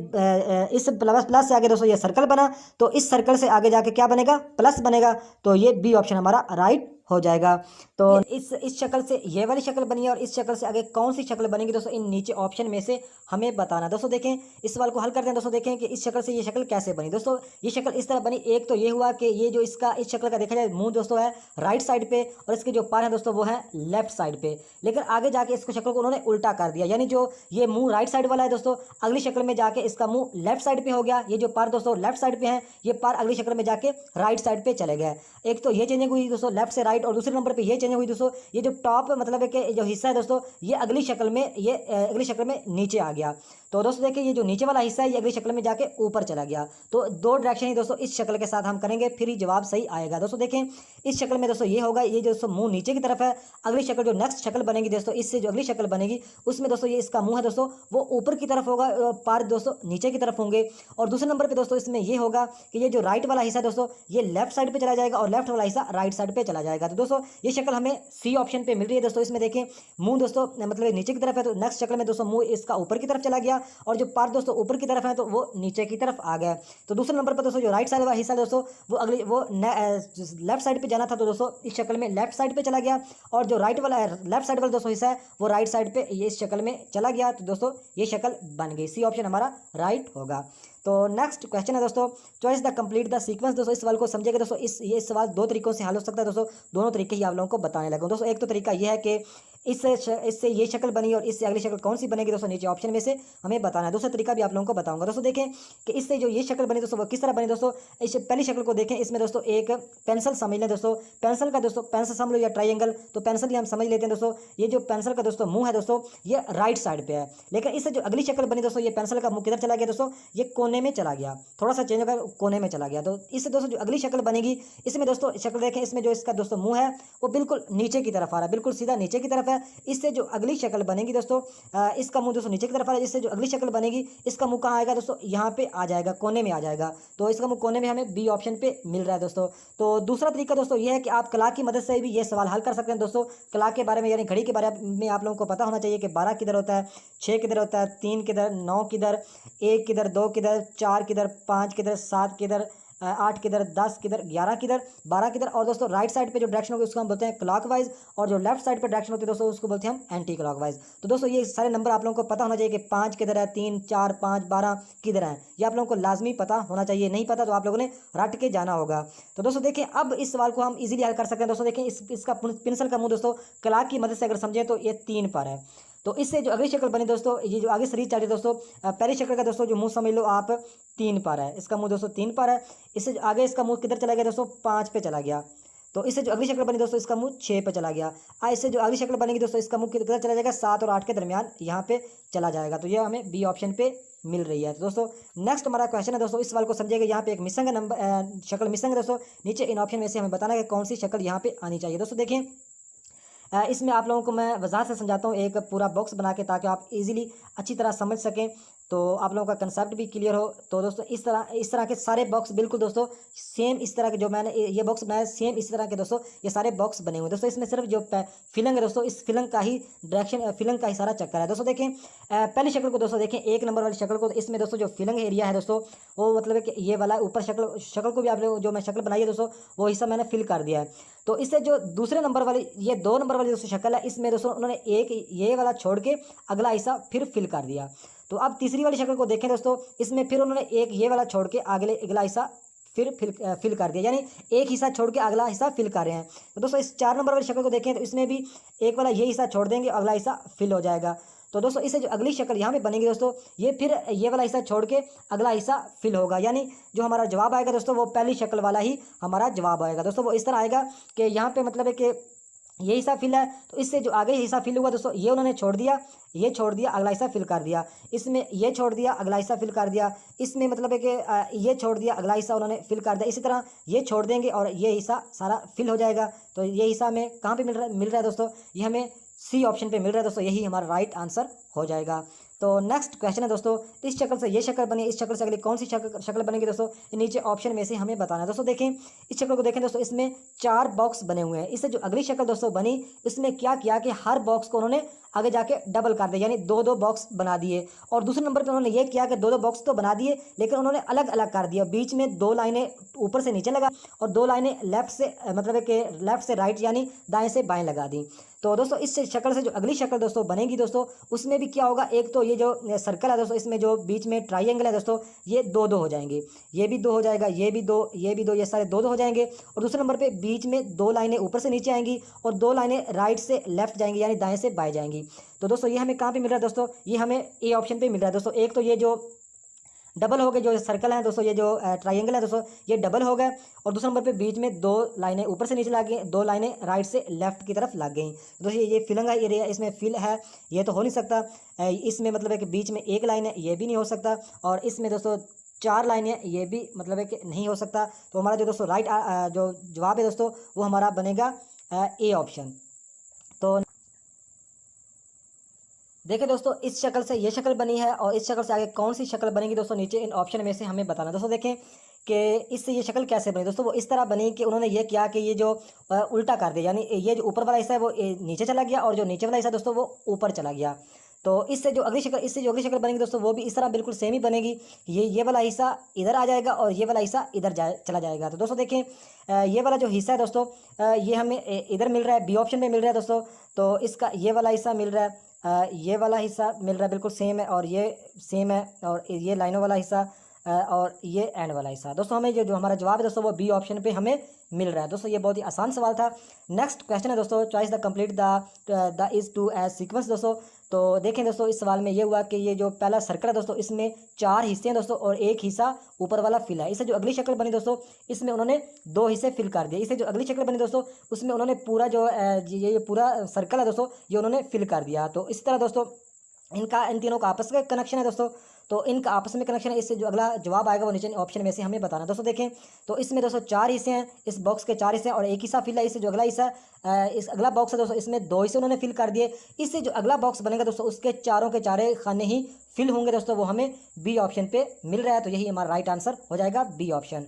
इस प्लस से आगे दोस्तों ये सर्कल बना, तो इस सर्कल से आगे जाके क्या बनेगा, प्लस बनेगा। तो ये बी ऑप्शन हमारा राइट हो जाएगा। तो इस शक्ल से ये वाली शक्ल बनी है और इस शक्ल से आगे कौन सी शक्ल बनेगी दोस्तों, इन नीचे ऑप्शन में से हमें बताना। दोस्तों देखें, इस सवाल को हल करते हैं दोस्तों। देखें कि इस शक्ल से ये शक्ल कैसे बनी दोस्तों। ये शक्ल इस तरह बनी, एक तो ये हुआ कि ये जो इस शक्ल का देखा जाए मुंह दोस्तों है राइट साइड पे और इसके जो पैर है दोस्तों वो है लेफ्ट साइड पे। लेकिन आगे जाके इसको शक्ल को उन्होंने उल्टा कर दिया, यानी जो ये मुंह राइट साइड वाला है दोस्तों, अगली शक्ल में जाके इसका मुंह लेफ्ट साइड पे हो गया। ये जो पैर दोस्तों लेफ्ट साइड पे है, ये पैर अगली शक्ल में जाके राइट साइड पे चले गए। एक तो ये चेंजिंग हुई दोस्तों लेफ्ट से राइट, और दूसरे नंबर पे ये चेंजिंग हुई दोस्तों, ये जो टॉप मतलब है कि जो हिस्सा है दोस्तों, ये अगली शक्ल में नीचे आ गया। तो दोस्तों देखिए, ये जो नीचे वाला हिस्सा है ये अगली शक्ल में जाके ऊपर चला गया। तो 2 डायरेक्शन ही दोस्तों इस शक्ल के साथ हम करेंगे, फिर ही जवाब सही आएगा। दोस्तों देखें, इस शक्ल में दोस्तों ये होगा, ये दोस्तों मुंह नीचे की तरफ है। अगली शक्ल जो नेक्स्ट शक्ल बनेगी दोस्तों, इससे जो अगली शक्ल बनेगी उसमें दोस्तों ये इसका मुंह है दोस्तों वो ऊपर की तरफ होगा, पैर दोस्तों नीचे की तरफ होंगे। और दूसरे नंबर पे दोस्तों इसमें ये होगा कि ये जो राइट वाला हिस्सा दोस्तों ये लेफ्ट साइड पे चला जाएगा और लेफ्ट वाला हिस्सा राइट साइड पे चला जाएगा। तो दोस्तों ये शक्ल हमें सी ऑप्शन पे मिल रही है दोस्तों। इसमें देखें, मुंह दोस्तों मतलब नीचे की तरफ है, तो नेक्स्ट शक्ल में दोस्तों मुंह इसका ऊपर की तरफ चला गया और जो पैर दोस्तों ऊपर की तरफ है तो वो नीचे की तरफ आ गया। तो दूसरे नंबर पर दोस्तों जो राइट साइड वाला हिस्सा दोस्तों वो लेफ्ट साइड पे जाना था, तो दोस्तों इस शक्ल में लेफ्ट साइड पे चला गया। और जो लेफ्ट साइड वाला दोस्तों हिस्सा है वो राइट साइड पे ये इस शक्ल में चला गया। तो दोस्तों ये शक्ल बन गई, सी ऑप्शन हमारा राइट होगा। तो नेक्स्ट क्वेश्चन है दोस्तों, choice the complete the sequence. दोस्तों इस सवाल को समझिएगा दोस्तों, ये सवाल 2 तरीकों से हल हो सकता है दोस्तों। दोनों तरीके ही आप लोगों को बताने लगा दोस्तों। एक तो तरीका ये है कि इससे ये शक्ल बनी और इससे अगली शक्ल कौन सी बनेगी दोस्तों, नीचे ऑप्शन में से हमें बताना है। दूसरा तरीका भी आप लोगों को बताऊंगा। दोस्तों देखें कि इससे जो ये शक्ल बनी दोस्तों वो किस तरह बनी दोस्तों। इस पहली शक्ल को देखें, इसमें दोस्तों एक पेंसिल समझ लें दोस्तों। पेंसिल का दोस्तों पेंसिल समझ लो या ट्राइंगल, तो पेंसिल ही हम समझ लेते हैं दोस्तों। ये जो पेंसिल का दोस्तों मुंह है दोस्तों ये राइट साइड पे है, लेकिन इससे जो अगली शक्ल बनी दोस्तों ये पेंसिल का मुंह किधर चला गया दोस्तों, ये कोने में चला गया, थोड़ा सा चेंज होकर कोने में चला गया। तो इससे दोस्तों जो अगली शक्ल बनेगी इसमें दोस्तों शक्ल देखें, इसमें जो इसका दोस्तों मुंह है वो बिल्कुल नीचे की तरफ आ रहा है, बिल्कुल सीधा नीचे की तरफ है। इससे जो अगली शक्ल बनेगी दोस्तों इसका मुंह दोस्तों नीचे की तरफ आ रहा है। इससे जो अगली शक्ल बनेगी इसका मुंह कहाँ आएगा दोस्तों, यहाँ पे आ जाएगा, कोने में आ जाएगा। तो इसका मुंह कोने में हमें बी ऑप्शन पे मिल रहा है दोस्तों। तो दूसरा तरीका दोस्तों ये है कि आप कला की मदद से भी ये सवाल हल कर सकते हैं दोस्तों। कला के बारे में यानी घड़ी के बारे में आप लोगों को पता होना चाहिए कि 12 किधर होता है, 6 किधर होता है, 3 किधर, 9 किधर, 1 किधर, 2 किधर, 4 किधर, 5 किधर, 7 किधर, 8 किधर, 10 किधर, 11 किधर, 12 किधर। और दोस्तों राइट साइड पे जो डायरेक्शन होगी उसको हम बोलते हैं क्लॉकवाइज, और जो लेफ्ट साइड पे डायरेक्शन होती है दोस्तों उसको बोलते हैं हम एंटी क्लॉकवाइज। तो दोस्तों ये सारे नंबर आप लोगों को पता होना चाहिए कि 5 किधर है, 3, 4, 5, 12 किधर है, ये आप लोगों को लाजमी पता होना चाहिए। नहीं पता तो आप लोगों ने रट के जाना होगा। तो दोस्तों देखें अब इस सवाल को हम इजीली हल कर सकते हैं। दोस्तों देखें इसका पेंसिल का मुंह दोस्तों क्लॉक की मदद से अगर समझें तो ये 3 पर है। तो इससे जो अगली शक्ल बनी दोस्तों, ये जो आगे सीरीज चल रही है दोस्तों, पहली शक्ल का दोस्तों जो मुंह समझ लो आप 3 पर है, इसका मुंह दोस्तों 3 पर है। इससे आगे इसका मुंह किधर चला गया दोस्तों, 5 पे चला गया। तो इससे जो अगली शक्ल बनी दोस्तों इसका मुंह 6 पे चला गया। इससे जो अगली शक्ल बनेगी दोस्तों इसका मुंह किधर चला जाएगा, 7 और 8 के दरमियान यहाँ पे चला जाएगा। तो ये हमें बी ऑप्शन पे मिल रही है। तो दोस्तों नेक्स्ट हमारा क्वेश्चन है दोस्तों, इस सवाल को समझिएगा। यहाँ पे एक मिसिंग नंबर शक्ल मिसिंग है दोस्तों, नीचे इन ऑप्शन में से हमें बताना है कि कौन सी शक्ल यहाँ पे आनी चाहिए। दोस्तों देखें इसमें आप लोगों को मैं वजाहत से समझाता हूँ एक पूरा बॉक्स बना के, ताकि आप इजीली अच्छी तरह समझ सकें, तो आप लोगों का कंसेप्ट भी क्लियर हो। तो दोस्तों इस तरह के सारे बॉक्स बिल्कुल दोस्तों सेम इस तरह के जो मैंने ये बॉक्स बनाया सेम इस तरह के दोस्तों ये सारे बॉक्स बने हुए हैं दोस्तों। इसमें सिर्फ जो फिलिंग है दोस्तों इस फिलिंग का ही डायरेक्शन, फिलिंग का ही सारा चक्कर है दोस्तों। देखें पहली शक्ल को दोस्तों देखें, 1 नंबर वाली शक्ल को, तो इसमें दोस्तों जो फिलिंग एरिया है दोस्तों वो मतलब है कि ये वाला ऊपर शक्ल को भी आप लोग जो मैं शक्ल बनाई है दोस्तों वो हिस्सा मैंने फिल कर दिया है। तो इससे जो दूसरे नंबर वाली ये 2 नंबर वाली दोस्तों शक्ल है इसमें दोस्तों उन्होंने एक ये वाला छोड़ के अगला हिस्सा फिर फिल कर दिया। तो अब तीसरी वाली शक्ल को देखें दोस्तों, इसमें फिर उन्होंने एक ये वाला छोड़ के अगला हिस्सा फिर फिल कर दिया, यानी एक हिस्सा छोड़ के अगला हिस्सा फिल कर रहे हैं। तो दोस्तों इस 4 नंबर वाली शक्ल को देखें तो इसमें भी एक वाला ये हिस्सा छोड़ देंगे, अगला हिस्सा फिल हो जाएगा। तो दोस्तों इससे जो अगली शक्ल यहाँ पे बनेगी दोस्तों ये फिर ये वाला हिस्सा छोड़ के अगला हिस्सा फिल होगा, यानी जो हमारा जवाब आएगा दोस्तों वो पहली शक्ल वाला ही हमारा जवाब आएगा दोस्तों। वो इस तरह आएगा कि यहाँ पे मतलब है कि ये हिस्सा फिल है, तो इससे जो आगे हिस्सा फिल हुआ दोस्तों ये उन्होंने छोड़ दिया, ये छोड़ दिया, अगला हिस्सा फिल कर दिया। इसमें ये छोड़ दिया, अगला हिस्सा फिल कर दिया। इसमें मतलब है कि ये छोड़ दिया, अगला हिस्सा उन्होंने फिल कर दिया। इसी तरह ये छोड़ देंगे और ये हिस्सा सारा फिल हो जाएगा। तो ये हिस्सा हमें कहाँ पे मिल रहा है दोस्तों, ये हमें सी ऑप्शन पे मिल रहा है दोस्तों, यही हमारा राइट आंसर हो जाएगा। तो नेक्स्ट क्वेश्चन है दोस्तों, इस शक्ल से ये शक्ल बनी, इस शक्ल से अगली कौन सी शक्ल बनेगी दोस्तों, नीचे ऑप्शन में से हमें बताना है दोस्तों। देखें इस शक्ल को देखें दोस्तों, इसमें 4 बॉक्स बने हुए हैं। इससे जो अगली शक्ल दोस्तों बनी इसमें क्या किया कि हर बॉक्स को उन्होंने आगे जाके डबल कर दिया, यानी 2-2 बॉक्स बना दिए। और दूसरे नंबर पर उन्होंने ये किया कि 2-2 बॉक्स तो बना दिए लेकिन उन्होंने अलग अलग कर दिया, बीच में 2 लाइनें ऊपर से नीचे लगा और 2 लाइनें लेफ्ट से मतलब है कि लेफ्ट से राइट यानी दाएं से बाएं लगा दी। तो दोस्तों इस शक्ल से जो अगली शक्ल दोस्तों बनेगी दोस्तों उसमें भी क्या होगा, एक तो ये जो सर्कल है दोस्तों इसमें जो बीच में ट्राइंगल है दोस्तों ये 2-2 हो जाएंगे, ये भी 2 हो जाएगा, ये भी 2, ये भी 2, ये सारे 2-2 हो जाएंगे। और दूसरे नंबर पे बीच में 2 लाइनें ऊपर से नीचे आएंगी और 2 लाइनें राइट से लेफ्ट जाएंगी यानी दाएं से बाएं जाएंगी। तो दोस्तों ये हमें कहाँ पे मिल रहा है दोस्तों, ये हमें ए ऑप्शन पे मिल रहा है दोस्तों। एक तो ये जो डबल हो गए, जो सर्कल है दोस्तों, ये जो ट्राइंगल है दोस्तों ये डबल हो गए। और दूसरे नंबर पे बीच में 2 लाइनें ऊपर से नीचे लग गई, 2 लाइनें राइट से लेफ्ट की तरफ लग गई। दोस्तों ये फिलिंग का एरिया इसमें फिल है, ये तो हो नहीं सकता। इसमें मतलब है कि बीच में 1 लाइन है, ये भी नहीं हो सकता। और इसमें दोस्तों 4 लाइनें, ये भी मतलब है कि नहीं हो सकता। तो हमारा जो दोस्तों राइट जो जवाब है दोस्तों वो हमारा बनेगा ए ऑप्शन। तो देखिए दोस्तों इस शक्ल से ये शक्ल बनी है और इस शक्ल से आगे कौन सी शक्ल बनेगी दोस्तों, नीचे इन ऑप्शन में से हमें बताना। दोस्तों देखें कि इससे ये शक्ल कैसे बनी दोस्तों, वो इस तरह बनी कि उन्होंने ये किया कि ये जो उल्टा कर दिया, यानी ये जो ऊपर वाला हिस्सा है वो नीचे चला गया और जो नीचे वाला हिस्सा दोस्तों वो ऊपर चला गया। तो इससे जो अगली शक्ल बनेगी दोस्तों वो भी इस तरह बिल्कुल सेम ही बनेगी। ये वाला हिस्सा इधर आ जाएगा और ये वाला हिस्सा इधर चला जाएगा। तो दोस्तों देखें ये वाला जो हिस्सा है दोस्तों ये हमें इधर मिल रहा है, बी ऑप्शन में मिल रहा है दोस्तों। तो इसका ये वाला हिस्सा मिल रहा है, ये वाला हिस्सा मिल रहा है बिल्कुल सेम है और ये सेम है। और ये लाइनों वाला हिस्सा और ये एंड वाला हिस्सा। दोस्तों हमें जो हमारा जवाब है दोस्तों वो बी ऑप्शन पे हमें मिल रहा है। दोस्तों ये बहुत ही आसान सवाल था। नेक्स्ट क्वेश्चन है दोस्तों, choice the complete the is to as sequence. दोस्तों तो देखें दोस्तों, इस सवाल में ये हुआ कि ये जो पहला सर्कल है दोस्तों, इसमें 4 हिस्से हैं दोस्तों और एक हिस्सा ऊपर वाला फिल है। इससे जो अगली शक्ल बनी दोस्तों, इसमें उन्होंने 2 हिस्से फिल कर दिए। इससे जो अगली शक्ल बनी दोस्तों, उसमें उन्होंने पूरा जो ये पूरा सर्कल है दोस्तों, ये उन्होंने फिल कर दिया। तो इस तरह दोस्तों इन तीनों का आपस का कनेक्शन है दोस्तों, तो इनका आपस में कनेक्शन है। इससे जो अगला जवाब आएगा वो नीचे ऑप्शन में से हमें बताना। दोस्तों देखें तो इसमें दोस्तों 4 हिस्से हैं, इस बॉक्स के 4 हिस्से और एक हिस्सा फिल है। इससे जो अगला हिस्सा इस अगला बॉक्स है दोस्तों, इसमें 2 हिस्से उन्होंने फिल कर दिए। इससे जो अगला बॉक्स बनेगा दोस्तों, उसके चारों के चारे खाने ही फिल होंगे दोस्तों, वो हमें बी ऑप्शन पे मिल रहा है। तो यही हमारा राइट आंसर हो जाएगा, बी ऑप्शन।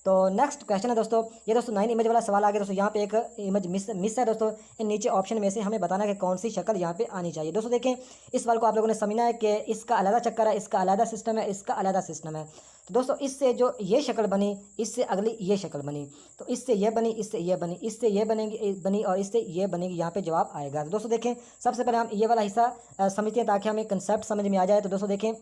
तो नेक्स्ट क्वेश्चन है दोस्तों, ये दोस्तों 9 इमेज वाला सवाल आ गया दोस्तों। यहाँ पे एक इमेज मिस है दोस्तों। इन नीचे ऑप्शन में से हमें बताना है कि कौन सी शक्ल यहाँ पे आनी चाहिए। दोस्तों देखें, इस सवाल को आप लोगों ने समझना है कि इसका अलग चक्कर है, इसका अलग सिस्टम है, इसका अलग सिस्टम है। तो दोस्तों इससे जो ये शक्ल बनी, इससे अगली ये शक्ल बनी, तो इससे ये बनी, इससे ये बनी, इससे ये बनी और इससे ये बनेगी। यहाँ पे जवाब आएगा। तो दोस्तों देखें, सबसे पहले हम ये वाला हिस्सा समझते हैं ताकि हमें कंसेप्ट समझ में आ जाए। तो दोस्तों देखें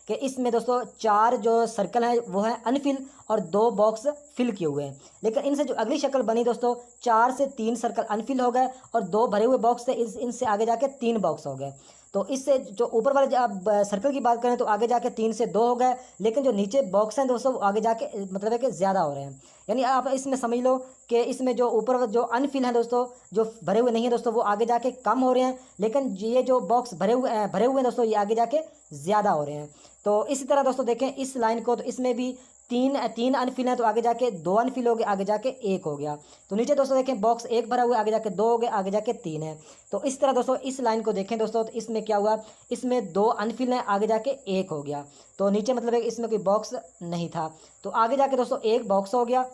कि इसमें दोस्तों 4 जो सर्कल हैं वो है अनफिल और 2 बॉक्स फिल किए हुए हैं। लेकिन इनसे जो अगली शक्ल बनी दोस्तों, 4 से 3 सर्कल अनफिल हो गए और 2 भरे हुए बॉक्स थे, इनसे आगे जाके 3 बॉक्स हो गए। तो इससे जो ऊपर वाले अब सर्कल की बात करें तो आगे जाके 3 से 2 हो गए, लेकिन जो नीचे बॉक्स हैं दोस्तों वो आगे जाके मतलब है कि ज़्यादा हो रहे हैं। यानी आप इसमें समझ लो कि इसमें जो ऊपर जो अनफिल हैं दोस्तों, जो भरे हुए नहीं हैं दोस्तों, वो आगे जाके कम हो रहे हैं, लेकिन ये जो बॉक्स भरे हुए हैं दोस्तों, ये आगे जाके ज़्यादा हो रहे हैं। तो इसी तरह दोस्तों देखें इस लाइन को, तो इसमें भी तीन अनफिल हैं, तो आगे जाके 2 अनफिल हो गए, आगे जाके 1 हो गया। तो नीचे दोस्तों देखें बॉक्स 1 भरा हुआ है, आगे जाके 2 हो गए, आगे जाके 3 है। तो इस तरह दोस्तों इस लाइन को देखें दोस्तों, तो इसमें क्या हुआ, इसमें 2 अनफिल हैं, आगे जाके 1 हो गया। तो नीचे मतलब है इसमें कोई बॉक्स नहीं था, तो आगे जाके दोस्तों 1 बॉक्स हो गया।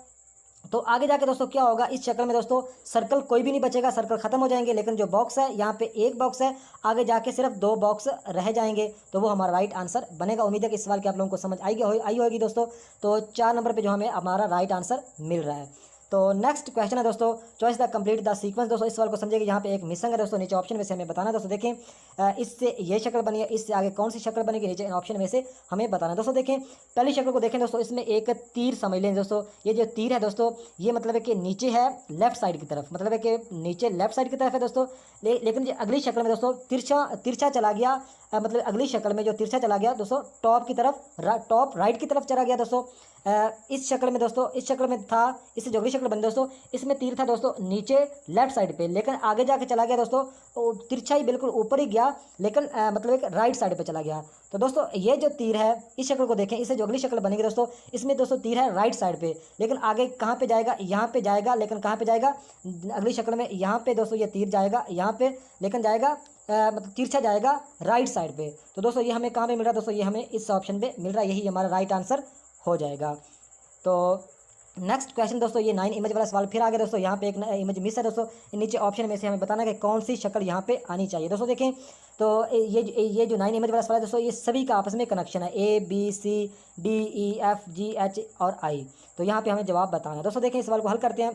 तो आगे जाके दोस्तों क्या होगा, इस शक्ल में दोस्तों सर्कल कोई भी नहीं बचेगा, सर्कल खत्म हो जाएंगे, लेकिन जो बॉक्स है यहाँ पे 1 बॉक्स है, आगे जाके सिर्फ 2 बॉक्स रह जाएंगे। तो वो हमारा राइट आंसर बनेगा। उम्मीद है कि इस सवाल की आप लोगों को समझ आई होगी दोस्तों। तो 4 नंबर पे जो हमें हमारा राइट आंसर मिल रहा है। तो नेक्स्ट क्वेश्चन है दोस्तों, choice the complete the sequence. दोस्तों इस सवाल को समझिए कि यहाँ पे एक मिसिंग है दोस्तों, नीचे ऑप्शन में से हमें बताना है। दोस्तों देखें इससे ये शक्ल बनी है, इससे आगे कौन सी शक्ल बनेगी, नीचे ऑप्शन में से हमें बताना है। दोस्तों देखें पहली शक्ल को देखें दोस्तों, इसमें एक तीर समझ लें दोस्तों। ये जो तीर है दोस्तों, ये मतलब है कि नीचे है लेफ्ट साइड की तरफ, मतलब है कि नीचे लेफ्ट साइड की तरफ है दोस्तों। लेकिन ये अगली शक्ल में दोस्तों तिरछा चला गया, मतलब अगली शक्ल में जो तिरछा चला गया दोस्तों, टॉप की तरफ, टॉप राइट की तरफ चला गया दोस्तों। इस शक्ल में दोस्तों, इस शक्ल में था, इससे जो अगली शक्ल बनी दोस्तों, इसमें तीर था दोस्तों नीचे लेफ्ट साइड पे, लेकिन आगे जाके चला गया दोस्तों, तिरछा ही बिल्कुल ऊपर ही गया, लेकिन मतलब एक राइट साइड पे चला गया। तो दोस्तों ये जो तीर है, इस शक्ल को देखें, इससे जो अगली शक्ल बनेगी दोस्तों, इसमें दोस्तों तीर है राइट साइड पे, लेकिन आगे कहाँ पे जाएगा, यहाँ पे जाएगा, लेकिन कहाँ पे जाएगा, अगली शक्ल में यहाँ पे दोस्तों ये तीर जाएगा यहाँ पे, लेकिन जाएगा मतलब तिरछा जाएगा राइट साइड पे। तो दोस्तों ये हमें कहाँ पे मिल रहा है दोस्तों, ये हमें इस ऑप्शन पे मिल रहा है, यही हमारा राइट आंसर हो जाएगा। तो नेक्स्ट क्वेश्चन दोस्तों, ये 9 इमेज वाला सवाल फिर आ गया दोस्तों। यहाँ पे एक इमेज मिस है दोस्तों, नीचे ऑप्शन में से हमें बताना है कि कौन सी शक्ल यहाँ पे आनी चाहिए। दोस्तों देखें तो ये जो 9 इमेज वाला सवाल है दोस्तों, ये सभी का आपस में कनेक्शन है, ABCDEFGH और I। तो यहाँ पे हमें जवाब बताना है। दोस्तों देखें इस सवाल को हल करते हैं।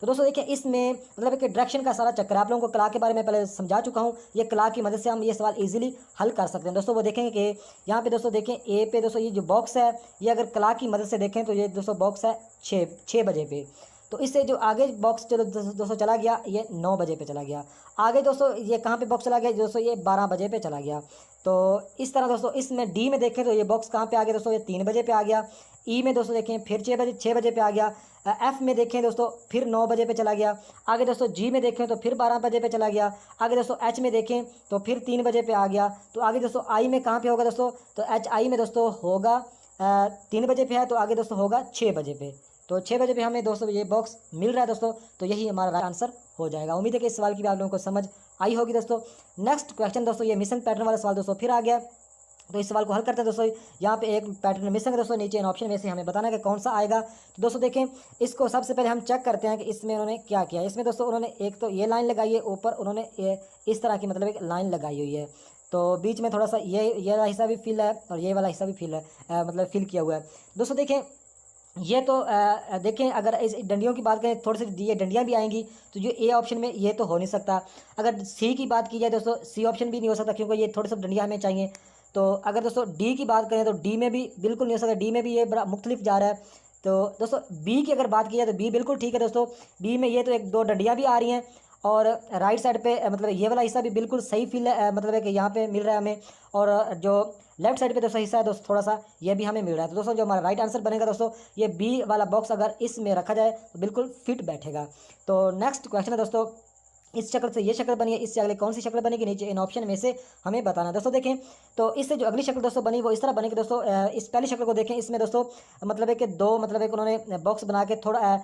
तो दोस्तों देखिए इसमें मतलब कि डायरेक्शन का सारा चक्कर, आप लोगों को कला के बारे में पहले समझा चुका हूँ। ये कला की मदद से हम ये सवाल इजीली हल कर सकते हैं दोस्तों। वो देखेंगे कि यहाँ पे दोस्तों देखें ए पे दोस्तों ये जो बॉक्स है, ये अगर कला की मदद से देखें तो ये दोस्तों बॉक्स है 6 बजे पे। तो इससे जो आगे बॉक्स चलो दोस्तों चला गया, ये 9 बजे पे चला गया। आगे दोस्तों ये कहाँ पे बॉक्स चला गया दोस्तों, ये 12 बजे पे चला गया। तो इस तरह दोस्तों इसमें डी में देखें तो ये बॉक्स कहाँ पे आ गया दोस्तों, ये 3 बजे पे आ गया। ई में दोस्तों देखें फिर 6 बजे पे आ गया। एफ में देखें दोस्तों फिर 9 बजे पे चला गया। आगे दोस्तों जी में देखें तो फिर 12 बजे पे चला गया। आगे दोस्तों एच में देखें तो फिर 3 बजे पे आ गया। तो आगे दोस्तों आई में कहाँ पे होगा दोस्तों, तो एच आई में दोस्तों होगा 3 बजे पे है, तो आगे दोस्तों होगा 6 बजे पे। तो 6 बजे पे हमें दोस्तों ये बॉक्स मिल रहा है दोस्तों। तो यही हमारा राइट आंसर हो जाएगा। उम्मीद है कि इस सवाल की भी आप लोगों को समझ आई होगी दोस्तों। नेक्स्ट क्वेश्चन दोस्तों, ये मिशन पैटर्न वाला सवाल दोस्तों फिर आ गया। तो इस सवाल को हल करते हैं दोस्तों। यहाँ पे एक पैटर्न मिसिंग है दोस्तों, नीचे इन ऑप्शन में से हमें बताना है कि कौन सा आएगा। तो दोस्तों देखें इसको सबसे पहले हम चेक करते हैं कि इसमें उन्होंने क्या किया। इसमें दोस्तों उन्होंने एक तो ये लाइन लगाई है, ऊपर उन्होंने इस तरह की मतलब एक लाइन लगाई हुई है। तो बीच में थोड़ा सा ये वाला हिस्सा भी फिल है और ये वाला हिस्सा भी फिल है, मतलब फिल किया हुआ है दोस्तों। देखें ये तो देखें अगर इस डंडियों की बात करें, थोड़ी सी ये डंडियाँ भी आएंगी, तो जो ए ऑप्शन में ये तो हो नहीं सकता। अगर सी की बात की जाए दोस्तों, सी ऑप्शन भी नहीं हो सकता, क्योंकि ये थोड़ी सी डंडियाँ हमें चाहिए। तो अगर दोस्तों डी की बात करें तो डी में भी बिल्कुल नहीं हो सकता, डी में भी ये बड़ा मुख्तलिफ जा रहा है। तो दोस्तों बी की अगर बात की जाए तो बी बिल्कुल ठीक है दोस्तों। बी में ये तो एक दो डंडियाँ भी आ रही हैं और राइट साइड पे मतलब ये वाला हिस्सा भी बिल्कुल सही फील है, मतलब है कि यहाँ पे मिल रहा है हमें। और जो लेफ्ट साइड पे दोस्तों हिस्सा है दोस्तों थोड़ा सा ये भी हमें मिल रहा है। तो दोस्तों जो हमारा राइट आंसर बनेगा दोस्तों ये बी वाला बॉक्स अगर इसमें रखा जाए तो बिल्कुल फिट बैठेगा। तो नेक्स्ट क्वेश्चन है दोस्तों, इस शक्ल से ये शक्ल बनी है, इससे अगले कौन सी शक्ल बनेगी नीचे इन ऑप्शन में से हमें बताना है। दोस्तों देखें तो इससे जो अगली शक्ल दोस्तों बनी वो इस तरह बनेगी दोस्तों। इस पहली शक्ल को देखें, इसमें दोस्तों मतलब है कि दो मतलब एक उन्होंने बॉक्स बना के थोड़ा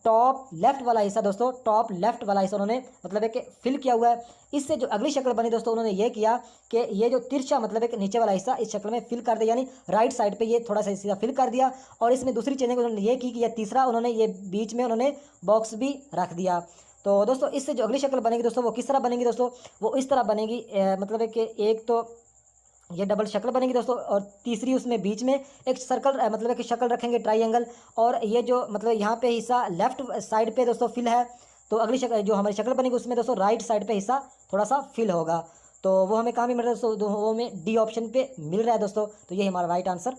टॉप लेफ्ट वाला हिस्सा दोस्तों, टॉप लेफ्ट वाला हिस्सा उन्होंने मतलब है कि फिल किया हुआ है। इससे जो अगली शक्ल बनी दोस्तों उन्होंने ये किया कि ये जो तिरछा मतलब एक नीचे वाला हिस्सा इस शक्ल में फिल कर दिया, यानी राइट साइड पे ये थोड़ा सा हिस्सा फिल कर दिया। और इसमें दूसरी चीज़ें उन्होंने ये की कि ये तीसरा उन्होंने ये बीच में उन्होंने बॉक्स भी रख दिया। तो दोस्तों इससे जो अगली शक्ल बनेगी दोस्तों वो किस तरह बनेगी दोस्तों, वो इस तरह बनेगी। मतलब है कि एक तो ये डबल शक्ल बनेगी दोस्तों और तीसरी उसमें बीच में एक सर्कल मतलब है कि शक्ल रखेंगे ट्राइंगल। और ये जो मतलब यहाँ पे हिस्सा लेफ्ट साइड पे दोस्तों फिल है, तो अगली शक्ल जो हमारी शक्ल बनेगी उसमें दोस्तों राइट साइड पे हिस्सा थोड़ा सा फिल होगा। तो वो हमें कहाँ भी मिल रहा है दोस्तों, वो हमें डी ऑप्शन पे मिल रहा है दोस्तों। तो ये हमारा राइट आंसर